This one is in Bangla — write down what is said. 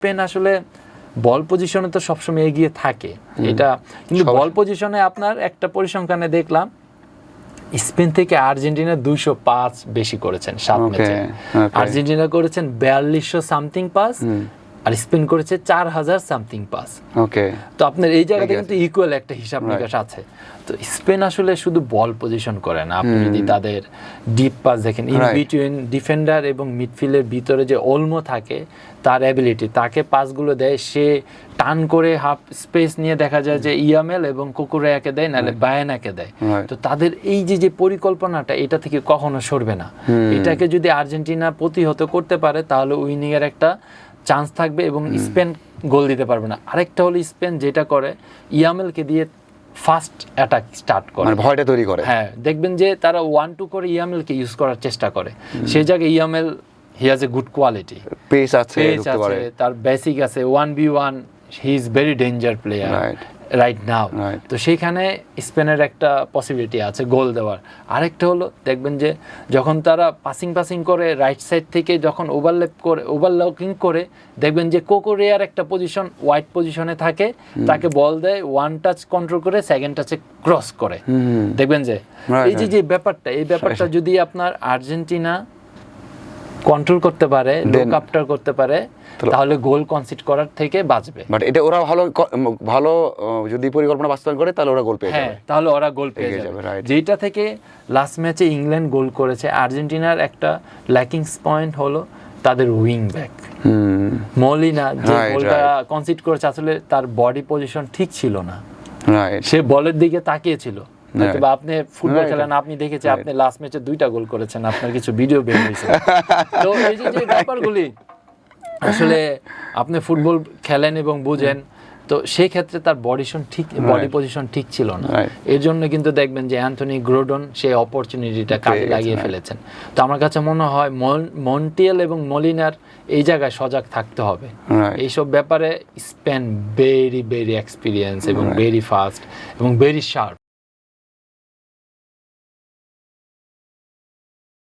স্পেন আসলে বল পজিশনে তো সবসময় এগিয়ে থাকে, এটা কিন্তু বল পজিশনে আপনার একটা পরিসংখ্যানে দেখলাম স্পেন থেকে আর্জেন্টিনা 205 বেশি করেছেন 7 ম্যাচে। আর্জেন্টিনা করেছেন 4200 সামথিং পাস, আর স্পেন করেছে 4000 সামথিং পাস। ওকে, তো আপনার এই জায়গাতে কিন্তু ইকুয়াল একটা হিসাব নিকাশ আছে। তো স্পেন আসলে শুধু বল পজিশন করে না, আপনি যদি তাদের ডিপ পাস দেখেন, ইন বিটুইন ডিফেন্ডার এবং মিডফিল্ডের ভিতরে যে ওলমো থাকে, তার অ্যাবিলিটি, তাকে পাসগুলো দেয়, সে টান করে হাফ স্পেস নিয়ে দেখা যায় যে ইয়ামেল এবং কুকুরেয়াকে দেয়, নাহলে বায়ানাকে দেয়। তো তাদের এই যে পরিকল্পনাটা, এটা থেকে কখনো সরবে না। এটাকে যদি আর্জেন্টিনা প্রতিহত করতে পারে তাহলে উইনিং এর একটা চান্স থাকবে এবং স্পেন গোল দিতে পারবে না। আরেকটা হলো স্পেন যেটা করে, ইয়ামেলকে দিয়ে ফাস্ট অ্যাটাক স্টার্ট করে, মানে ভয়টা তৈরি করে। হ্যাঁ, দেখবেন যে তারা 1-2 করে ইয়ামেলকে ইউজ করার চেষ্টা করে। সেই জায়গায় Yamal he has a good quality, pace আছে, তার বেসিক আছে, 1v1 he is very danger player right now. তো সেইখানে স্পেনের একটা পসিবিলিটি আছে গোল দেওয়ার। আরেকটা হলো দেখবেন যে যখন তারা পাসিং করে রাইট সাইড থেকে, যখন ওভারল্যাপিং করে, দেখবেন যে কোকোরেয়ার একটা পজিশন ওয়াইড পজিশনে থাকে, তাকে বল দেয়, ওয়ান টাচ কন্ট্রোল করে সেকেন্ড টাচে ক্রস করে। দেখবেন যে এই যে ব্যাপারটা, এই ব্যাপারটা যদি আপনার আর্জেন্টিনা কন্ট্রোল করতে পারে, লুক আফটার করতে পারে, তাহলে গোল কনসিড করার থেকে বাঁচবে। বাট এটা ওরা ভালো যদি পরিকল্পনা বাস্তবায়ন করে তাহলে ওরা গোল পেয়ে যাবে। তাহলে ওরা গোল পেয়ে যাবে। যেটা থেকে লাস্ট ম্যাচে ইংল্যান্ড গোল করেছে, আর্জেন্টিনার একটা ল্যাকিংস পয়েন্ট হলো তাদের উইং ব্যাক মলিনা, যে গোলটা কনসিড করেছে, আসলে তার বডি পজিশন ঠিক ছিল না, সে বলের দিকে তাকিয়েছিল। আপনি ফুটবল খেলেন, আপনি দেখেছেন, আপনি লাস্ট ম্যাচে 2টা গোল করেছেন, আপনার কিছু ভিডিও বের হয়েছে। তো এই যে ব্যাপারগুলি আসলে আপনি ফুটবল খেলেন এবং বুঝেন, তো সেই ক্ষেত্রে তার বডি পজিশন ঠিক ছিল না। এর জন্য কিন্তু দেখবেন যে অ্যান্থনি গ্রোডন সেই অপরচুনিটিটা কাজে লাগিয়ে ফেলেছেন। তো আমার কাছে মনে হয় মন্টিয়েল এবং মলিনার এই জায়গায় সজাগ থাকতে হবে। এইসব ব্যাপারে স্পেন ভেরি এক্সপিরিয়েন্স এবং ভেরি ফাস্ট এবং ভেরি শার্প।